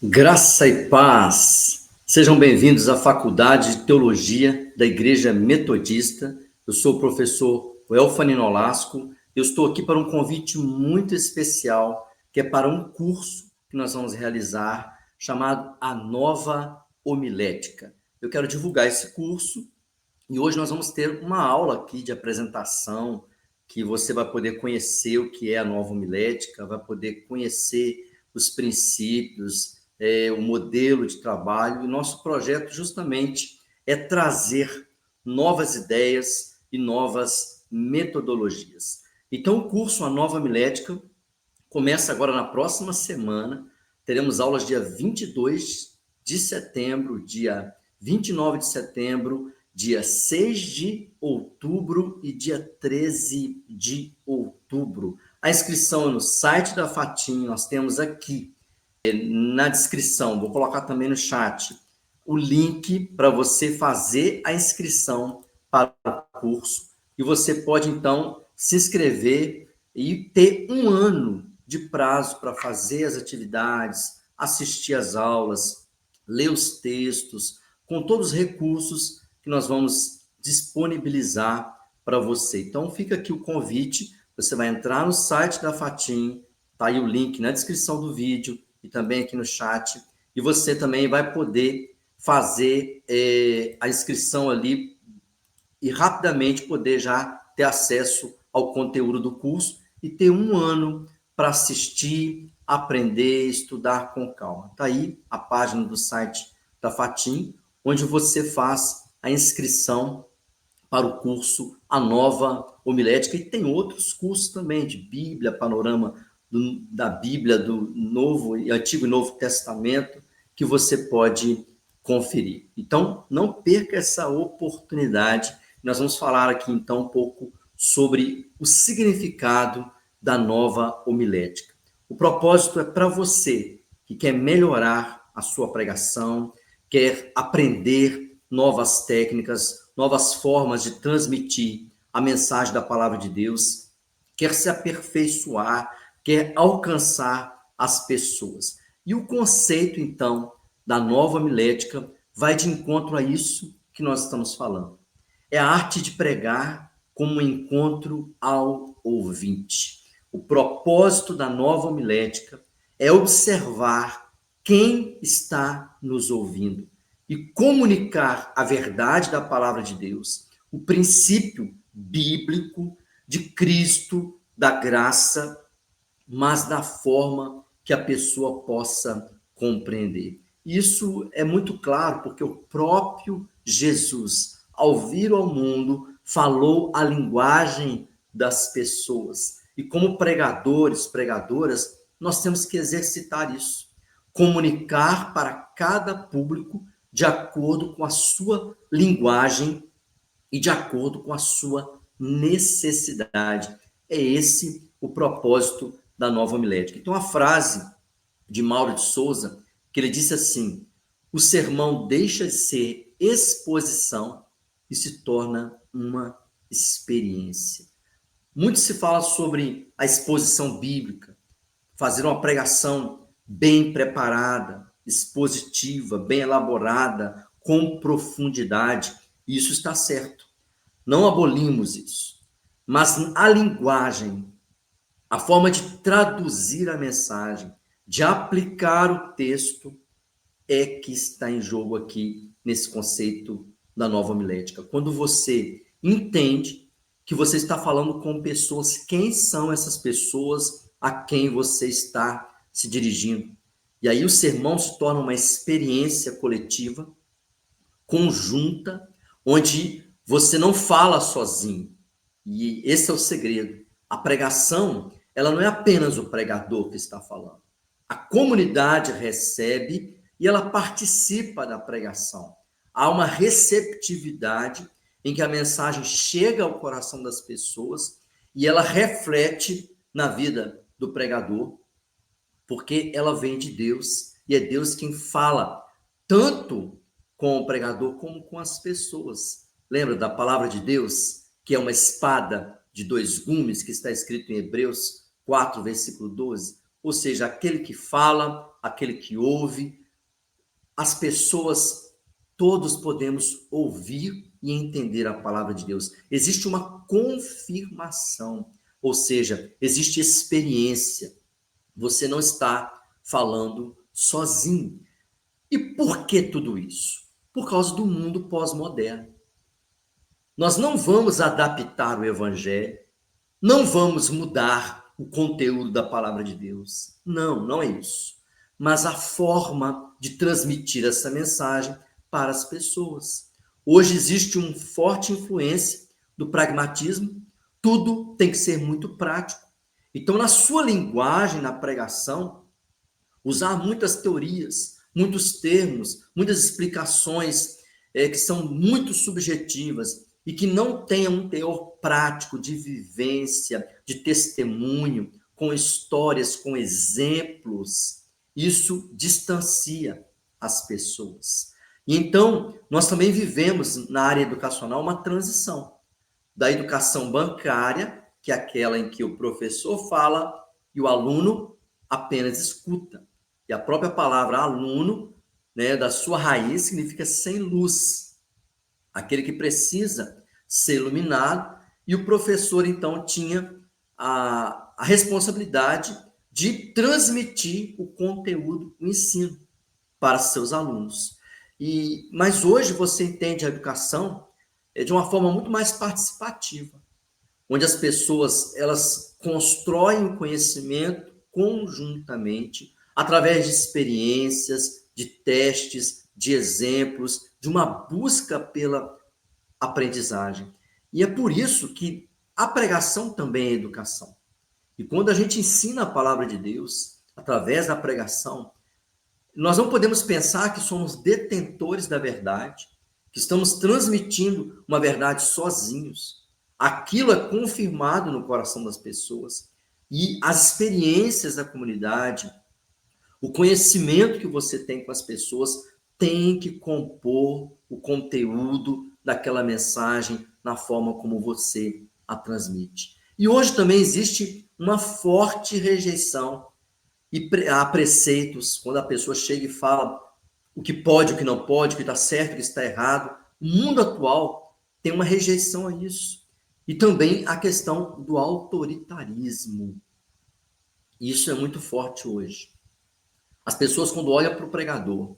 Graça e paz. Sejam bem-vindos à Faculdade de Teologia da Igreja Metodista. Eu sou o professor Welfani Nolasco. Eu estou aqui para um convite muito especial, que é para um curso que nós vamos realizar, chamado A Nova Homilética. Eu quero divulgar esse curso e hoje nós vamos ter uma aula aqui de apresentação, que você vai poder conhecer o que é a Nova Homilética, vai poder conhecer os princípios, o modelo de trabalho. E nosso projeto justamente é trazer novas ideias e novas metodologias. Então, o curso A Nova Homilética começa agora na próxima semana. Teremos aulas dia 22 de setembro, dia 29 de setembro, dia 6 de outubro e dia 13 de outubro. A inscrição é no site da Fatim. Nós temos aqui na descrição, vou colocar também no chat, o link para você fazer a inscrição para o curso. E você pode, então, se inscrever e ter um ano de prazo para fazer as atividades, assistir às aulas, ler os textos, com todos os recursos que nós vamos disponibilizar para você. Então, fica aqui o convite. Você vai entrar no site da Fatim, tá aí o link na descrição do vídeo e também aqui no chat, e você também vai poder fazer a inscrição ali e rapidamente poder já ter acesso ao conteúdo do curso e ter um ano para assistir, aprender, estudar com calma. Está aí a página do site da Fatim, onde você faz a inscrição para o curso A Nova Homilética, e tem outros cursos também de Bíblia, panorama da Bíblia, do Novo e Antigo e Novo Testamento, que você pode conferir. Então, não perca essa oportunidade. Nós vamos falar aqui, então, um pouco sobre o significado da nova homilética. O propósito é para você que quer melhorar a sua pregação, quer aprender novas técnicas, novas formas de transmitir a mensagem da palavra de Deus, quer se aperfeiçoar, quer alcançar as pessoas. E o conceito, então, da nova homilética vai de encontro a isso que nós estamos falando. É a arte de pregar como um encontro ao ouvinte. O propósito da nova homilética é observar quem está nos ouvindo e comunicar a verdade da palavra de Deus, o princípio bíblico de Cristo, da graça, mas da forma que a pessoa possa compreender. Isso é muito claro porque o próprio Jesus, ao vir ao mundo, falou a linguagem das pessoas. E como pregadores, pregadoras, nós temos que exercitar isso. Comunicar para cada público de acordo com a sua linguagem e de acordo com a sua necessidade. É esse o propósito da nova homilética. Então, a frase de Mauro de Souza, que ele disse assim: o sermão deixa de ser exposição e se torna uma experiência. Muito se fala sobre a exposição bíblica, fazer uma pregação bem preparada, expositiva, bem elaborada, com profundidade. Isso está certo. Não abolimos isso. Mas a linguagem, a forma de traduzir a mensagem, de aplicar o texto, é que está em jogo aqui nesse conceito da nova homilética. Quando você entende que você está falando com pessoas, quem são essas pessoas a quem você está se dirigindo? E aí o sermão se torna uma experiência coletiva, conjunta, onde você não fala sozinho. E esse é o segredo. A pregação, ela não é apenas o pregador que está falando. A comunidade recebe e ela participa da pregação. Há uma receptividade em que a mensagem chega ao coração das pessoas e ela reflete na vida do pregador, porque ela vem de Deus e é Deus quem fala, tanto com o pregador como com as pessoas. Lembra da palavra de Deus, que é uma espada de dois gumes, que está escrito em Hebreus 4, versículo 12? ou seja, aquele que fala, aquele que ouve, as pessoas, todos podemos ouvir e entender a palavra de Deus. Existe uma confirmação, ou seja, existe experiência. Você não está falando sozinho. E por que tudo isso? Por causa do mundo pós-moderno. Nós não vamos adaptar o evangelho, não vamos mudar o conteúdo da palavra de Deus. Não, não é isso. Mas a forma de transmitir essa mensagem para as pessoas. Hoje existe uma forte influência do pragmatismo, tudo tem que ser muito prático. Então, na sua linguagem, na pregação, usar muitas teorias, muitos termos, muitas explicações que são muito subjetivas e que não tenham um teor prático de vivência, de testemunho, com histórias, com exemplos, isso distancia as pessoas. E então, nós também vivemos na área educacional uma transição da educação bancária, que é aquela em que o professor fala e o aluno apenas escuta. E a própria palavra aluno, né, da sua raiz, significa sem luz. Aquele que precisa ser iluminado. E o professor, então, tinha a responsabilidade de transmitir o conteúdo, o ensino para seus alunos. Mas hoje você entende a educação de uma forma muito mais participativa, onde as pessoas elas constroem o conhecimento conjuntamente, através de experiências, de testes, de exemplos, de uma busca pela aprendizagem. E é por isso que a pregação também é educação. E quando a gente ensina a palavra de Deus, através da pregação, nós não podemos pensar que somos detentores da verdade, que estamos transmitindo uma verdade sozinhos. Aquilo é confirmado no coração das pessoas. E as experiências da comunidade, o conhecimento que você tem com as pessoas, tem que compor o conteúdo daquela mensagem na forma como você a transmite. E hoje também existe uma forte rejeição e há preceitos, quando a pessoa chega e fala o que pode, o que não pode, o que está certo, o que está errado. O mundo atual tem uma rejeição a isso. E também a questão do autoritarismo. Isso é muito forte hoje. As pessoas, quando olham para o pregador,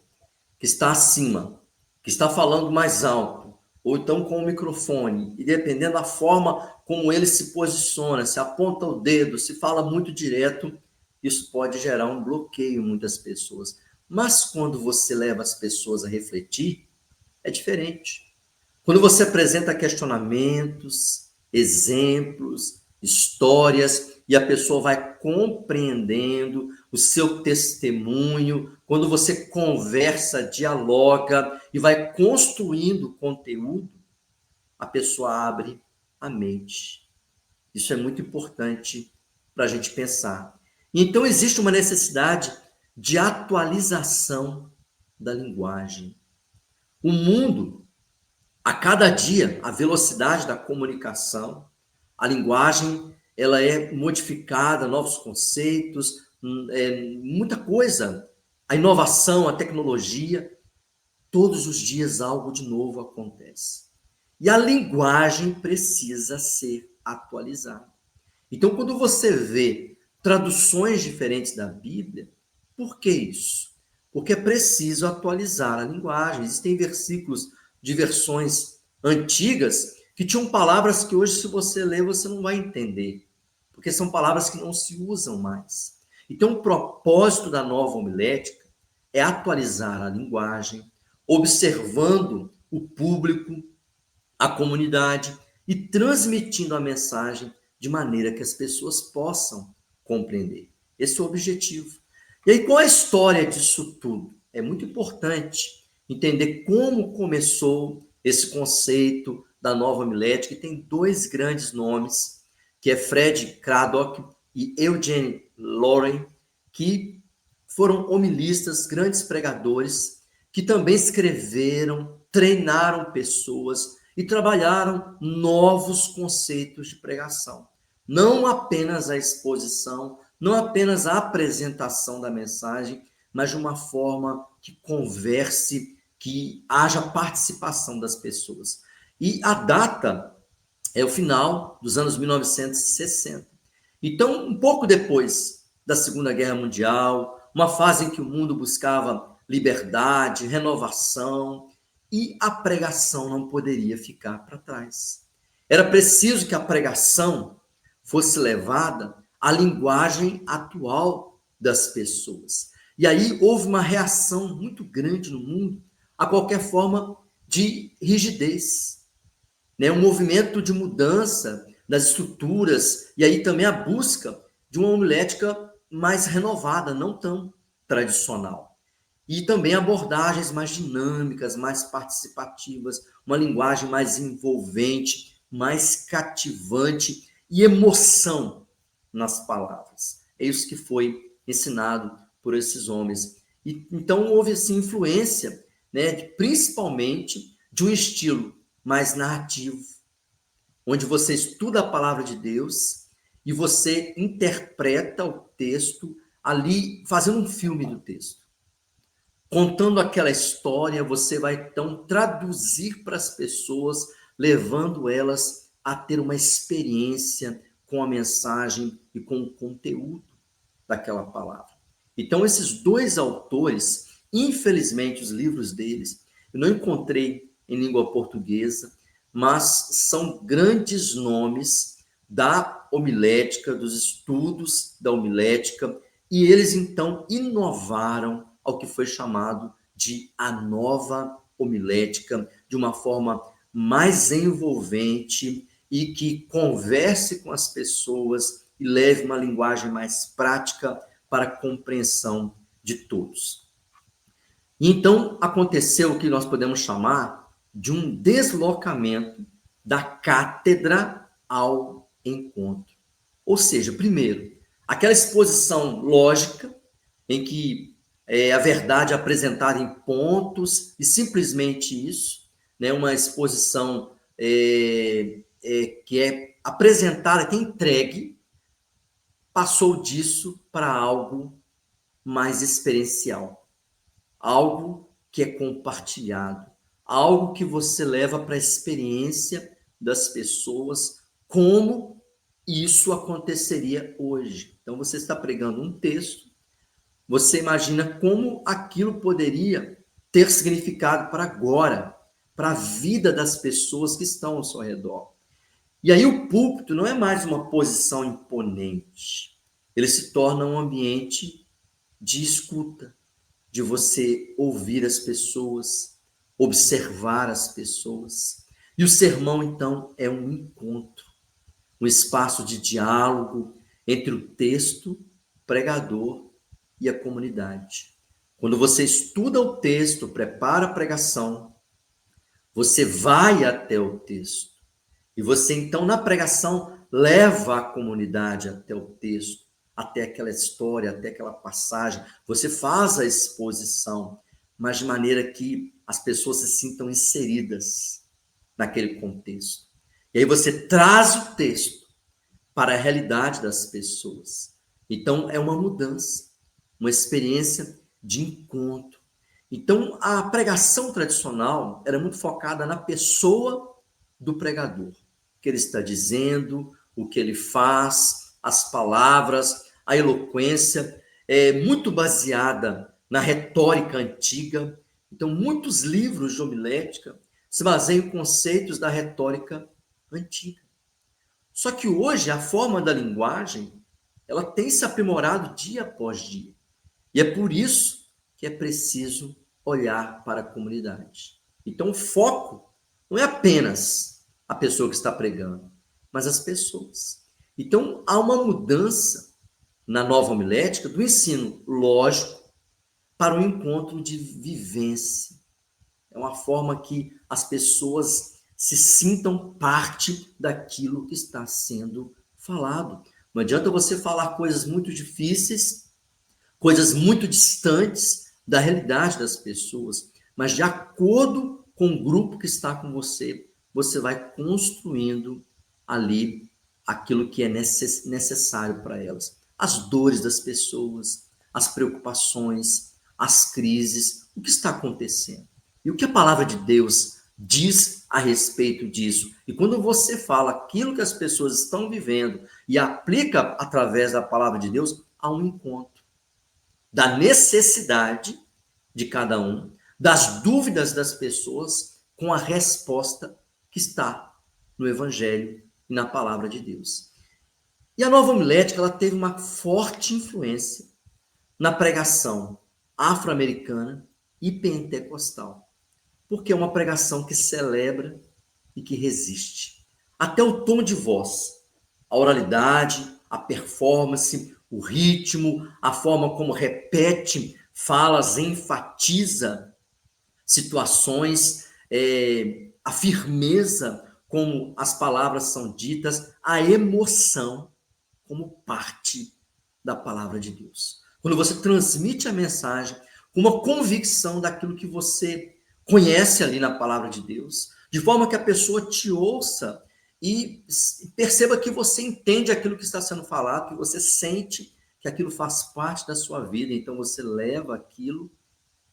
que está acima, que está falando mais alto, ou então com o microfone, e dependendo da forma como ele se posiciona, se aponta o dedo, se fala muito direto, isso pode gerar um bloqueio em muitas pessoas. Mas quando você leva as pessoas a refletir, é diferente. Quando você apresenta questionamentos, exemplos, histórias, e a pessoa vai compreendendo o seu testemunho, quando você conversa, dialoga e vai construindo conteúdo, a pessoa abre a mente. Isso é muito importante para a gente pensar. Então, existe uma necessidade de atualização da linguagem. O mundo, a cada dia, a velocidade da comunicação, a linguagem, ela é modificada, novos conceitos, muita coisa. A inovação, a tecnologia, todos os dias algo de novo acontece. E a linguagem precisa ser atualizada. Então, quando você vê traduções diferentes da Bíblia, por que isso? Porque é preciso atualizar a linguagem. Existem versículos de versões antigas que tinham palavras que hoje, se você ler, você não vai entender, porque são palavras que não se usam mais. Então, o propósito da nova homilética é atualizar a linguagem, observando o público, a comunidade e transmitindo a mensagem de maneira que as pessoas possam compreender. Esse é o objetivo. E aí, qual é a história disso tudo? É muito importante entender como começou esse conceito da nova homilética, que tem dois grandes nomes, que é Fred Craddock e Eugene Loring, que foram homilistas, grandes pregadores, que também escreveram, treinaram pessoas e trabalharam novos conceitos de pregação. Não apenas a exposição, não apenas a apresentação da mensagem, mas de uma forma que converse, que haja participação das pessoas. E a data é o final dos anos 1960. Então, um pouco depois da Segunda Guerra Mundial, uma fase em que o mundo buscava liberdade, renovação, e a pregação não poderia ficar para trás. Era preciso que a pregação fosse levada à linguagem atual das pessoas. E aí houve uma reação muito grande no mundo a qualquer forma de rigidez, né? Um movimento de mudança das estruturas, e aí também a busca de uma homilética mais renovada, não tão tradicional. E também abordagens mais dinâmicas, mais participativas, uma linguagem mais envolvente, mais cativante e emoção nas palavras. É isso que foi ensinado por esses homens. E, então houve assim influência, né, principalmente de um estilo mais narrativo, onde você estuda a palavra de Deus e você interpreta o texto ali, fazendo um filme do texto. Contando aquela história, você vai então traduzir para as pessoas, levando elas a ter uma experiência com a mensagem e com o conteúdo daquela palavra. Então, esses dois autores, infelizmente, os livros deles, eu não encontrei em língua portuguesa, mas são grandes nomes da homilética, dos estudos da homilética, e eles então inovaram ao que foi chamado de a nova homilética, de uma forma mais envolvente e que converse com as pessoas e leve uma linguagem mais prática para a compreensão de todos. E então aconteceu o que nós podemos chamar de um deslocamento da cátedra ao encontro. Ou seja, primeiro, aquela exposição lógica em que a verdade é apresentada em pontos e simplesmente isso, né, uma exposição que é apresentada, que é entregue, passou disso para algo mais experiencial, algo que é compartilhado, algo que você leva para a experiência das pessoas, como isso aconteceria hoje. Então, você está pregando um texto, você imagina como aquilo poderia ter significado para agora, para a vida das pessoas que estão ao seu redor. E aí o púlpito não é mais uma posição imponente, ele se torna um ambiente de escuta, de você ouvir as pessoas, observar as pessoas. E o sermão, então, é um encontro, um espaço de diálogo entre o texto, o pregador e a comunidade. Quando você estuda o texto, prepara a pregação, você vai até o texto. E você, então, na pregação, leva a comunidade até o texto, até aquela história, até aquela passagem. Você faz a exposição, mas de maneira que as pessoas se sintam inseridas naquele contexto. E aí você traz o texto para a realidade das pessoas. Então, é uma mudança, uma experiência de encontro. Então, a pregação tradicional era muito focada na pessoa do pregador, o que ele está dizendo, o que ele faz, as palavras, a eloquência, é muito baseada na retórica antiga. Então, muitos livros de homilética se baseiam em conceitos da retórica antiga. Só que hoje a forma da linguagem, ela tem se aprimorado dia após dia. E é por isso que é preciso olhar para a comunidade. Então, o foco não é apenas a pessoa que está pregando, mas as pessoas. Então, há uma mudança na nova homilética do ensino lógico para o encontro de vivência. É uma forma que as pessoas se sintam parte daquilo que está sendo falado. Não adianta você falar coisas muito difíceis, coisas muito distantes da realidade das pessoas, mas de acordo com o grupo que está com você, você vai construindo ali aquilo que é necessário para elas. as dores das pessoas, as preocupações, as crises, o que está acontecendo. E o que a palavra de Deus diz a respeito disso. E quando você fala aquilo que as pessoas estão vivendo e aplica através da palavra de Deus, há um encontro da necessidade de cada um, das dúvidas das pessoas, com a resposta que está no Evangelho e na palavra de Deus. E a Nova Homilética, ela teve uma forte influência na pregação afro-americana e pentecostal, porque é uma pregação que celebra e que resiste. Até o tom de voz, a oralidade, a performance, o ritmo, a forma como repete falas, enfatiza situações, a firmeza como as palavras são ditas, a emoção como parte da palavra de Deus. Quando você transmite a mensagem com uma convicção daquilo que você conhece ali na palavra de Deus, de forma que a pessoa te ouça e perceba que você entende aquilo que está sendo falado, que você sente que aquilo faz parte da sua vida, então você leva aquilo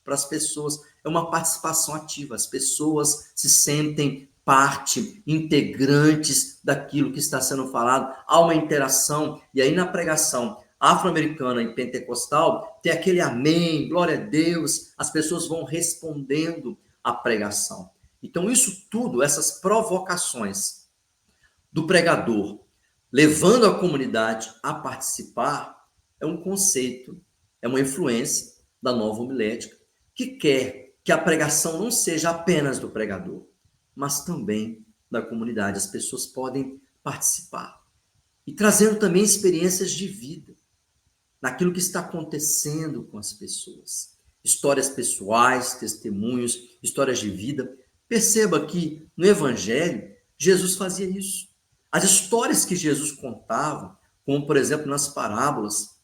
para as pessoas. É uma participação ativa, as pessoas se sentem parte, integrantes daquilo que está sendo falado, há uma interação, e aí na pregação afro-americana e pentecostal, tem aquele amém, glória a Deus, as pessoas vão respondendo à pregação. Então isso tudo, essas provocações do pregador, levando a comunidade a participar, é um conceito, é uma influência da Nova Homilética, que quer que a pregação não seja apenas do pregador, mas também da comunidade. As pessoas podem participar. E trazendo também experiências de vida, naquilo que está acontecendo com as pessoas. Histórias pessoais, testemunhos, histórias de vida. Perceba que no Evangelho, Jesus fazia isso. As histórias que Jesus contava, como por exemplo nas parábolas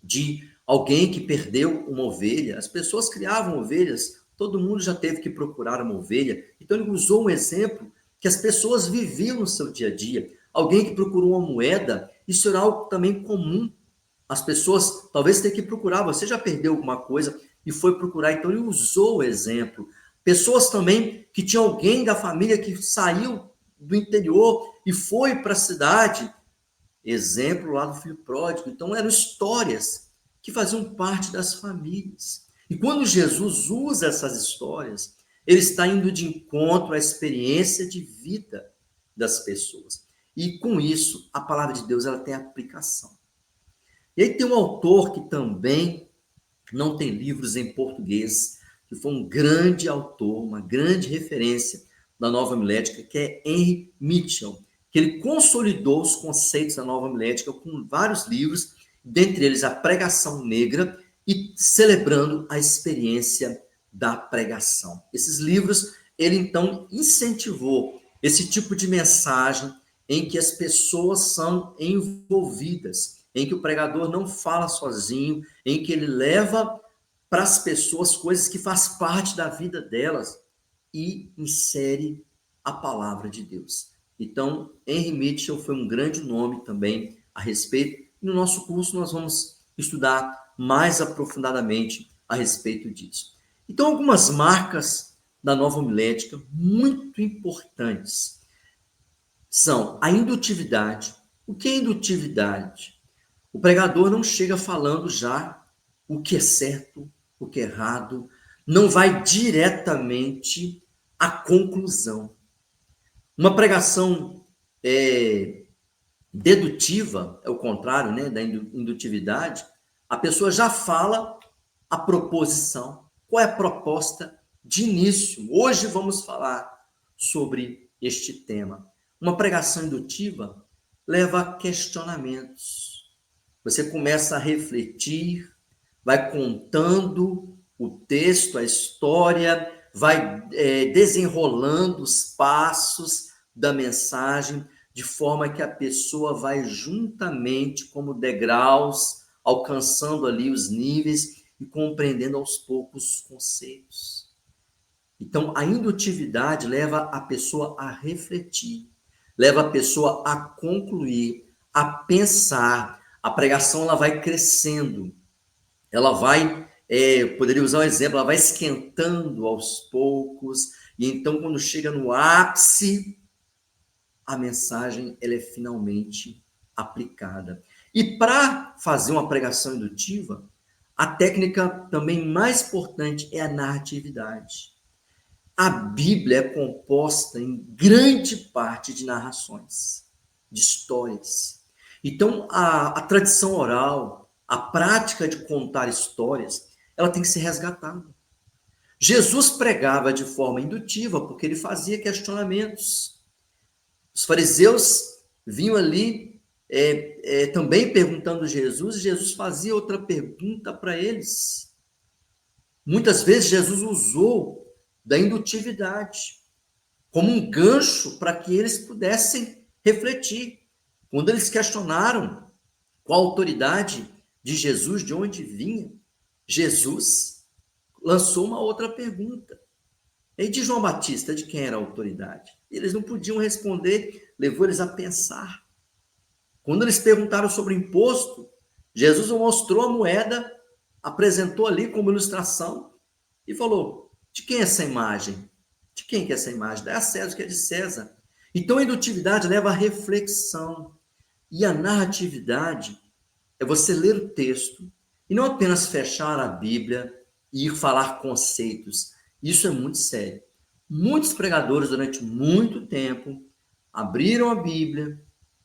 de alguém que perdeu uma ovelha, as pessoas criavam ovelhas, todo mundo já teve que procurar uma ovelha, então ele usou um exemplo que as pessoas viviam no seu dia a dia. Alguém que procurou uma moeda, isso era algo também comum. As pessoas talvez tenham que procurar, você já perdeu alguma coisa e foi procurar, então ele usou o exemplo. Pessoas também que tinham alguém da família que saiu do interior e foi para a cidade, exemplo lá do filho pródigo. Então eram histórias que faziam parte das famílias. E quando Jesus usa essas histórias, ele está indo de encontro à experiência de vida das pessoas. E com isso, a palavra de Deus ela tem aplicação. E aí tem um autor que também não tem livros em português, que foi um grande autor, uma grande referência da Nova Homilética, que é Henry Mitchell, que ele consolidou os conceitos da Nova Homilética com vários livros, dentre eles a Pregação Negra e Celebrando a Experiência da Pregação. Esses livros, ele então incentivou esse tipo de mensagem em que as pessoas são envolvidas, em que o pregador não fala sozinho, em que ele leva para as pessoas coisas que faz parte da vida delas e insere a palavra de Deus. Então, Henry Mitchell foi um grande nome também a respeito. E no nosso curso nós vamos estudar mais aprofundadamente a respeito disso. Então, algumas marcas da Nova Homilética muito importantes são a indutividade. O que é indutividade? O pregador não chega falando já o que é certo, o que é errado, não vai diretamente à conclusão. Uma pregação dedutiva, é o contrário, né, da indutividade, a pessoa já fala a proposição. Qual é a proposta de início? Hoje vamos falar sobre este tema. Uma pregação indutiva leva a questionamentos. Você começa a refletir, vai contando o texto, a história, vai desenrolando os passos da mensagem, de forma que a pessoa vai juntamente, como degraus, alcançando ali os níveis e compreendendo aos poucos os conceitos. Então, a indutividade leva a pessoa a refletir, leva a pessoa a concluir, a pensar, A pregação ela vai crescendo, ela vai, poderia usar um exemplo, ela vai esquentando aos poucos, e então quando chega no ápice, a mensagem ela é finalmente aplicada. E para fazer uma pregação indutiva, a técnica também mais importante é a narratividade. A Bíblia é composta em grande parte de narrações, de histórias. Então, a tradição oral, a prática de contar histórias, ela tem que ser resgatada. Jesus pregava de forma indutiva porque ele fazia questionamentos. Os fariseus vinham ali também perguntando a Jesus, e Jesus fazia outra pergunta para eles. Muitas vezes Jesus usou da indutividade como um gancho para que eles pudessem refletir. Quando eles questionaram qual a autoridade de Jesus, de onde vinha, Jesus lançou uma outra pergunta. E de João Batista, de quem era a autoridade? Eles não podiam responder, levou eles a pensar. Quando eles perguntaram sobre o imposto, Jesus mostrou a moeda, apresentou ali como ilustração e falou: de quem é essa imagem? De quem que é essa imagem? Dá a César o que é de César. Então a indutividade leva à reflexão. E a narratividade é você ler o texto e não apenas fechar a Bíblia e ir falar conceitos. Isso é muito sério. Muitos pregadores, durante muito tempo, abriram a Bíblia,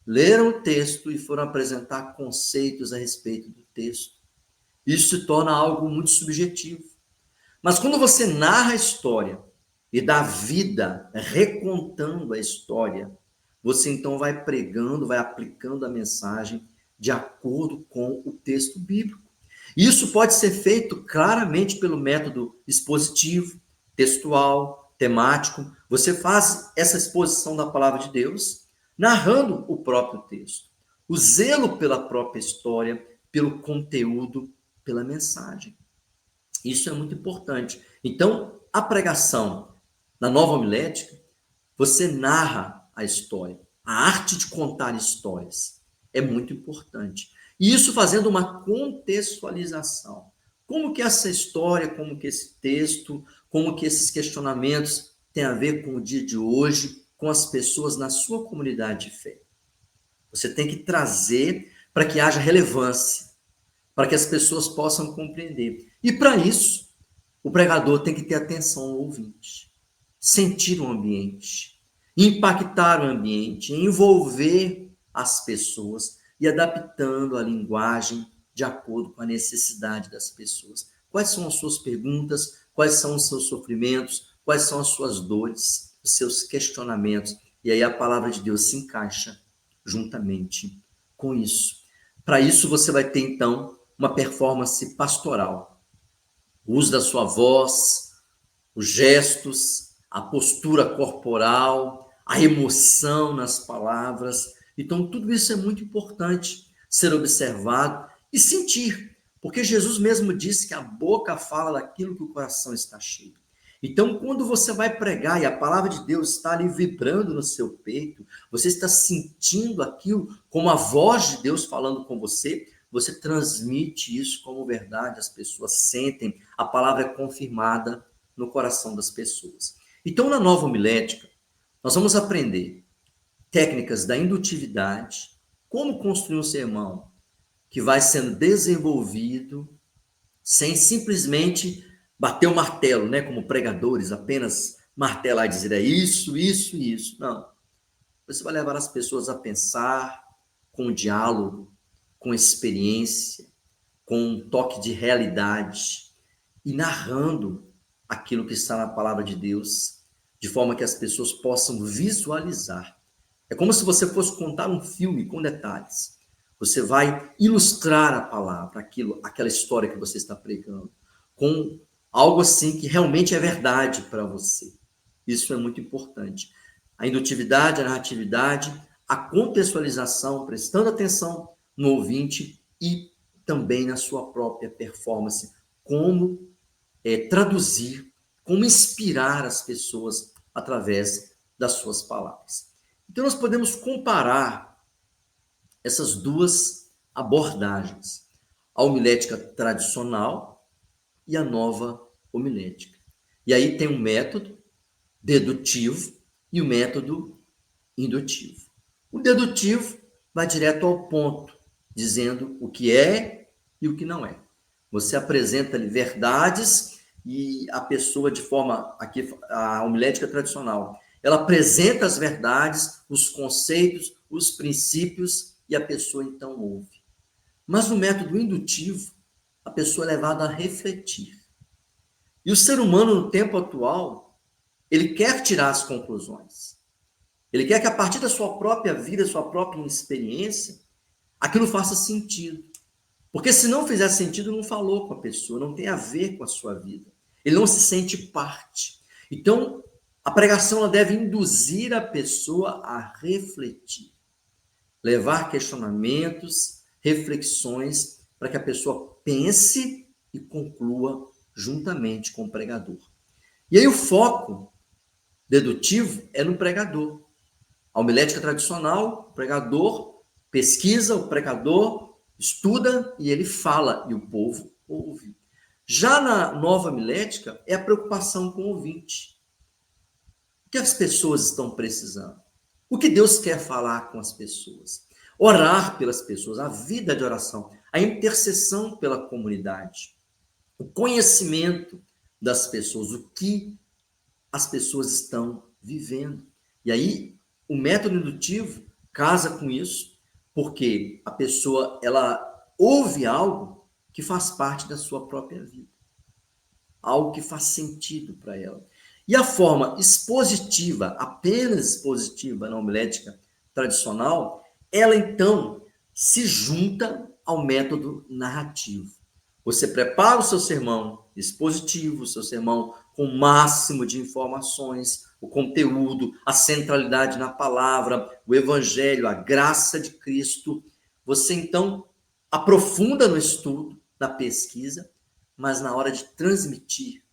leram o texto e foram apresentar conceitos a respeito do texto. Isso se torna algo muito subjetivo. Mas quando você narra a história e dá vida recontando a história, você então vai pregando, vai aplicando a mensagem de acordo com o texto bíblico. Isso pode ser feito claramente pelo método expositivo, textual, temático. Você faz essa exposição da palavra de Deus, narrando o próprio texto. O zelo pela própria história, pelo conteúdo, pela mensagem. Isso é muito importante. Então, a pregação na nova homilética, você narra a história. A arte de contar histórias é muito importante. E isso fazendo uma contextualização. Como que essa história, como que esse texto, como que esses questionamentos têm a ver com o dia de hoje, com as pessoas na sua comunidade de fé. Você tem que trazer para que haja relevância, para que as pessoas possam compreender. E para isso, o pregador tem que ter atenção ao ouvinte, sentir o ambiente, impactar o ambiente, envolver as pessoas e adaptando a linguagem de acordo com a necessidade das pessoas. Quais são as suas perguntas? Quais são os seus sofrimentos? Quais são as suas dores? Os seus questionamentos? E aí a palavra de Deus se encaixa juntamente com isso. Para isso, você vai ter, então, uma performance pastoral. O uso da sua voz, os gestos, a postura corporal, a emoção nas palavras. Então, tudo isso é muito importante ser observado e sentir, porque Jesus mesmo disse que a boca fala daquilo que o coração está cheio. Então, quando você vai pregar e a palavra de Deus está ali vibrando no seu peito, você está sentindo aquilo como a voz de Deus falando com você, você transmite isso como verdade, as pessoas sentem, a palavra é confirmada no coração das pessoas. Então, na nova homilética, nós vamos aprender técnicas da indutividade, como construir um sermão que vai sendo desenvolvido sem simplesmente bater o martelo, né, como pregadores, apenas martelar e dizer é isso, isso e isso. Não. Você vai levar as pessoas a pensar com diálogo, com experiência, com um toque de realidade e narrando aquilo que está na palavra de Deus, de forma que as pessoas possam visualizar. É como se você fosse contar um filme com detalhes. Você vai ilustrar a palavra, aquela história que você está pregando, com algo assim que realmente é verdade para você. Isso é muito importante. A indutividade, a narratividade, a contextualização, prestando atenção no ouvinte e também na sua própria performance, como traduzir, como inspirar as pessoas através das suas palavras. Então, nós podemos comparar essas duas abordagens: a homilética tradicional e a nova homilética. E aí tem um método dedutivo e o método indutivo. O dedutivo vai direto ao ponto, dizendo o que é e o que não é. Você apresenta-lhe verdades e a pessoa, de forma, aqui, a homilética tradicional, ela apresenta as verdades, os conceitos, os princípios e a pessoa então ouve. Mas no método indutivo, a pessoa é levada a refletir. E o ser humano, no tempo atual, ele quer tirar as conclusões. Ele quer que, a partir da sua própria vida, sua própria experiência, aquilo faça sentido. Porque se não fizer sentido, não falou com a pessoa, não tem a ver com a sua vida. Ele não se sente parte. Então, a pregação ela deve induzir a pessoa a refletir, levar questionamentos, reflexões, para que a pessoa pense e conclua juntamente com o pregador. E aí o foco dedutivo é no pregador. A homilética tradicional, o pregador pesquisa, o pregador estuda e ele fala, e o povo ouve. Já na nova homilética, é a preocupação com o ouvinte. O que as pessoas estão precisando? O que Deus quer falar com as pessoas? Orar pelas pessoas, a vida de oração, a intercessão pela comunidade, o conhecimento das pessoas, o que as pessoas estão vivendo. E aí, o método indutivo casa com isso, porque a pessoa ela ouve algo que faz parte da sua própria vida, algo que faz sentido para ela. E a forma expositiva, apenas expositiva na homilética tradicional, ela então se junta ao método narrativo. Você prepara o seu sermão expositivo, o seu sermão com o máximo de informações, o conteúdo, a centralidade na palavra, o evangelho, a graça de Cristo. Você então aprofunda no estudo, na pesquisa, mas na hora de transmitir,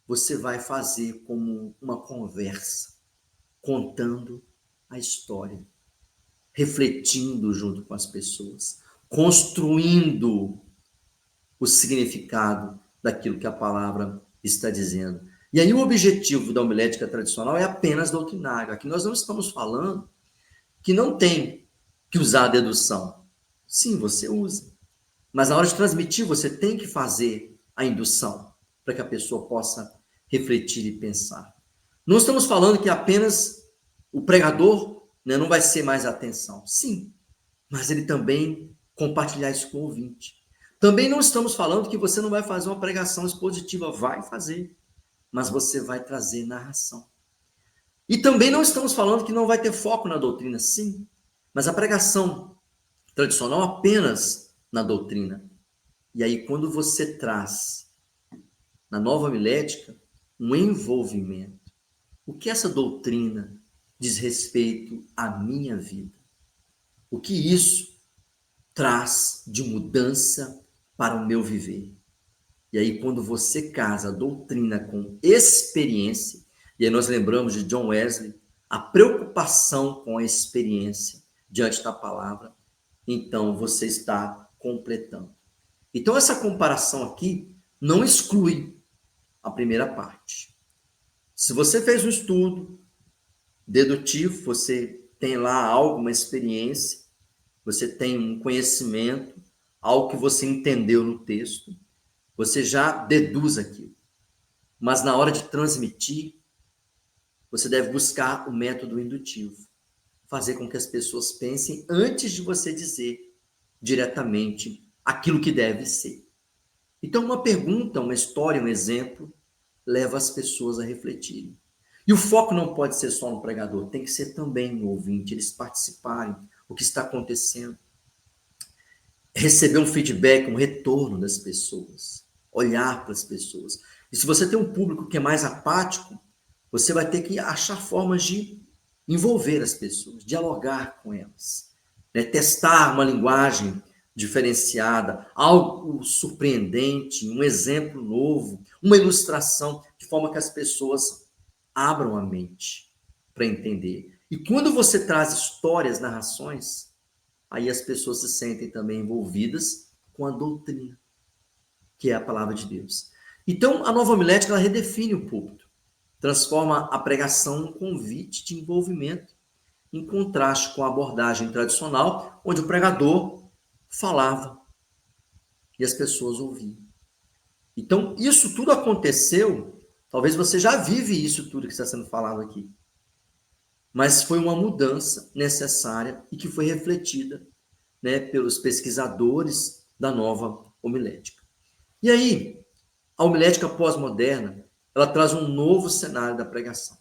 você vai fazer como uma conversa, contando a história, refletindo junto com as pessoas, construindo o significado daquilo que a palavra está dizendo. E aí o objetivo da homilética tradicional é apenas doutrinário. Aqui nós não estamos falando que não tem que usar a dedução. Sim, você usa. Mas na hora de transmitir, você tem que fazer a indução, para que a pessoa possa refletir e pensar. Não estamos falando que apenas o pregador, né, não vai ser mais atenção. Sim, mas ele também compartilhar isso com o ouvinte. Também não estamos falando que você não vai fazer uma pregação expositiva, vai fazer, mas você vai trazer narração. E também não estamos falando que não vai ter foco na doutrina, sim, mas a pregação tradicional apenas na doutrina. E aí, quando você traz na nova homilética um envolvimento, o que essa doutrina diz respeito à minha vida? O que isso traz de mudança para o meu viver? E aí, quando você casa a doutrina com experiência, e aí nós lembramos de John Wesley, a preocupação com a experiência diante da palavra, então você está completando. Então, essa comparação aqui não exclui a primeira parte. Se você fez um estudo dedutivo, você tem lá alguma experiência, você tem um conhecimento, algo que você entendeu no texto, você já deduz aquilo. Mas na hora de transmitir, você deve buscar o método indutivo, fazer com que as pessoas pensem antes de você dizer diretamente aquilo que deve ser. Então, uma pergunta, uma história, um exemplo, leva as pessoas a refletirem. E o foco não pode ser só no pregador, tem que ser também no ouvinte, eles participarem, o que está acontecendo. Receber um feedback, um retorno das pessoas, olhar para as pessoas. E se você tem um público que é mais apático, você vai ter que achar formas de envolver as pessoas, dialogar com elas, né? Testar uma linguagem diferenciada, algo surpreendente, um exemplo novo, uma ilustração, de forma que as pessoas abram a mente para entender. E quando você traz histórias, narrações, aí as pessoas se sentem também envolvidas com a doutrina, que é a palavra de Deus. Então, a nova homilética, ela redefine o púlpito, transforma a pregação em um convite de envolvimento, em contraste com a abordagem tradicional, onde o pregador falava e as pessoas ouviam. Então, isso tudo aconteceu, talvez você já vive isso tudo que está sendo falado aqui, mas foi uma mudança necessária e que foi refletida, né, pelos pesquisadores da nova homilética. E aí, a homilética pós-moderna, ela traz um novo cenário da pregação.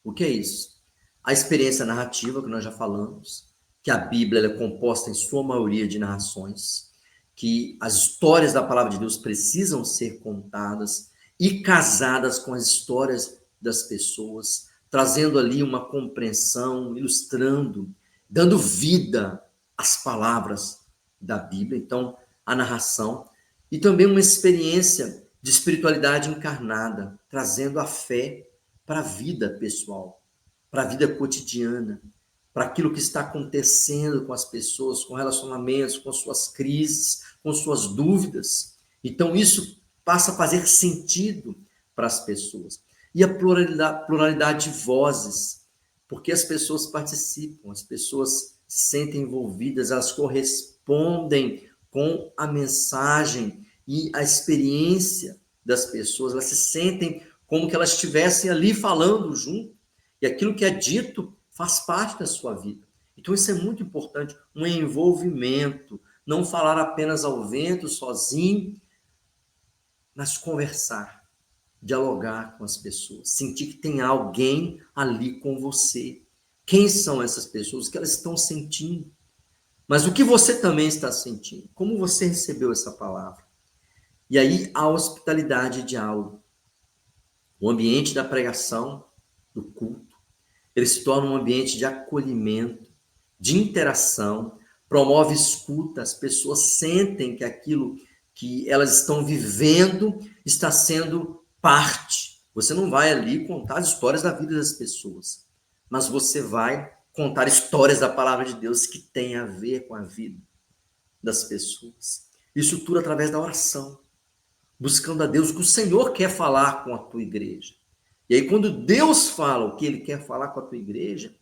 O que é isso? A experiência narrativa, que nós já falamos, que a Bíblia é composta em sua maioria de narrações, que as histórias da palavra de Deus precisam ser contadas e casadas com as histórias das pessoas, trazendo ali uma compreensão, ilustrando, dando vida às palavras da Bíblia. Então, a narração e também uma experiência de espiritualidade encarnada, trazendo a fé para a vida pessoal, para a vida cotidiana, para aquilo que está acontecendo com as pessoas, com relacionamentos, com suas crises, com suas dúvidas. Então, isso passa a fazer sentido para as pessoas. E a pluralidade de vozes, porque as pessoas participam, as pessoas se sentem envolvidas, elas correspondem com a mensagem e a experiência das pessoas, elas se sentem como que elas estivessem ali falando junto, e aquilo que é dito faz parte da sua vida. Então isso é muito importante, um envolvimento, não falar apenas ao vento, sozinho, mas conversar, dialogar com as pessoas, sentir que tem alguém ali com você. Quem são essas pessoas? O que elas estão sentindo? Mas o que você também está sentindo? Como você recebeu essa palavra? E aí a hospitalidade e diálogo. O ambiente da pregação, do culto, ele se torna um ambiente de acolhimento, de interação, promove escuta, as pessoas sentem que aquilo que elas estão vivendo está sendo parte. Você não vai ali contar as histórias da vida das pessoas, mas você vai contar histórias da palavra de Deus que tem a ver com a vida das pessoas. Isso tudo através da oração, buscando a Deus o que o Senhor quer falar com a tua igreja. E aí, quando Deus fala o que Ele quer falar com a tua igreja,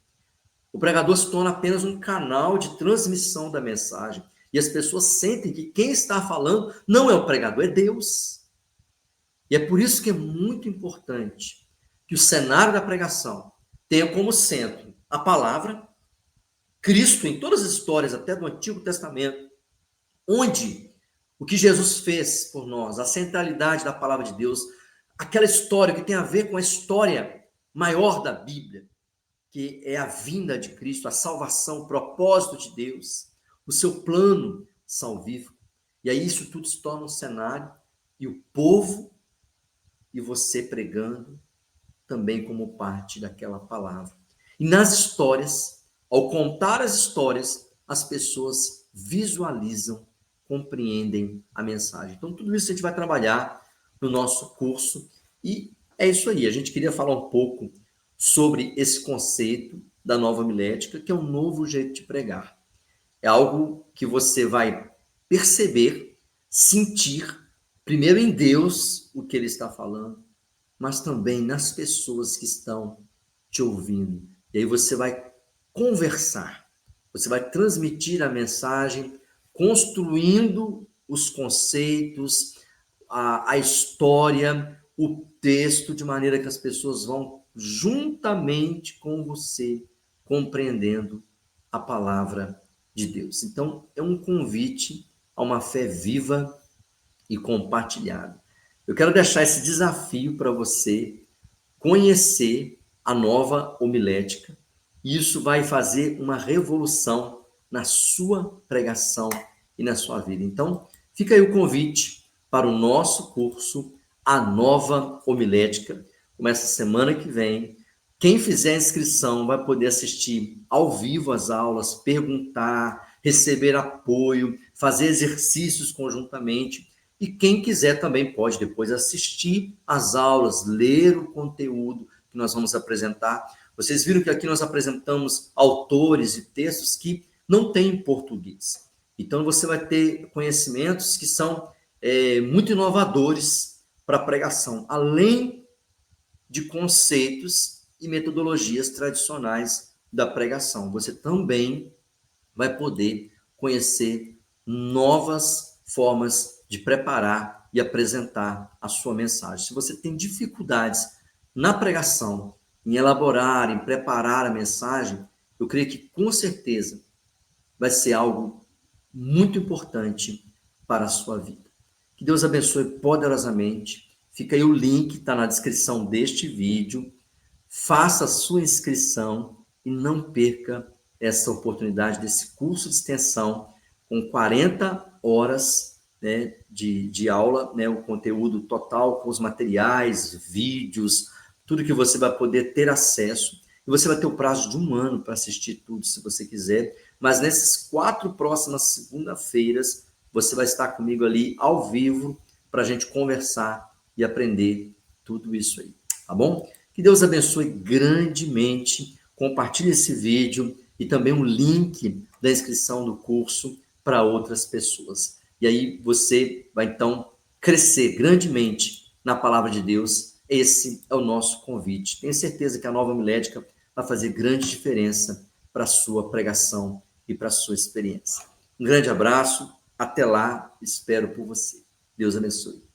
o pregador se torna apenas um canal de transmissão da mensagem. E as pessoas sentem que quem está falando não é o pregador, é Deus. E é por isso que é muito importante que o cenário da pregação tenha como centro a palavra, Cristo em todas as histórias, até do Antigo Testamento, onde o que Jesus fez por nós, a centralidade da palavra de Deus, aquela história que tem a ver com a história maior da Bíblia, que é a vinda de Cristo, a salvação, o propósito de Deus, o seu plano salvífico. E aí isso tudo se torna um cenário, e o povo e você pregando também como parte daquela palavra. E nas histórias, ao contar as histórias, as pessoas visualizam, compreendem a mensagem. Então, tudo isso a gente vai trabalhar no nosso curso. E é isso aí. A gente queria falar um pouco sobre esse conceito da nova homilética, que é um novo jeito de pregar. É algo que você vai perceber, sentir, primeiro em Deus, o que Ele está falando, mas também nas pessoas que estão te ouvindo. E aí você vai conversar, você vai transmitir a mensagem, construindo os conceitos, a história, o texto, de maneira que as pessoas vão juntamente com você compreendendo a palavra de Deus. Então, é um convite a uma fé viva e compartilhada. Eu quero deixar esse desafio para você conhecer a nova homilética, e isso vai fazer uma revolução na sua pregação e na sua vida. Então, fica aí o convite para o nosso curso, A Nova Homilética. Começa semana que vem. Quem fizer a inscrição vai poder assistir ao vivo as aulas, perguntar, receber apoio, fazer exercícios conjuntamente. E quem quiser também pode depois assistir às aulas, ler o conteúdo que nós vamos apresentar. Vocês viram que aqui nós apresentamos autores e textos que não tem em português. Então, você vai ter conhecimentos que são muito inovadores para a pregação, além de conceitos e metodologias tradicionais da pregação. Você também vai poder conhecer novas formas de preparar e apresentar a sua mensagem. Se você tem dificuldades na pregação, em elaborar, em preparar a mensagem, eu creio que com certeza vai ser algo muito importante para a sua vida. Que Deus abençoe poderosamente. Fica aí o link, está na descrição deste vídeo. Faça a sua inscrição e não perca essa oportunidade desse curso de extensão com 40 horas, né, de aula, né, o conteúdo total com os materiais, vídeos, tudo que você vai poder ter acesso. E você vai ter o prazo de 1 ano para assistir tudo, se você quiser. Mas nessas 4 próximas segunda-feiras, você vai estar comigo ali ao vivo para a gente conversar e aprender tudo isso aí, tá bom? Que Deus abençoe grandemente. Compartilhe esse vídeo e também um link da inscrição do curso para outras pessoas. E aí você vai então crescer grandemente na palavra de Deus. Esse é o nosso convite. Tenho certeza que a Nova Milética vai fazer grande diferença para a sua pregação e para a sua experiência. Um grande abraço, até lá, espero por você. Deus abençoe.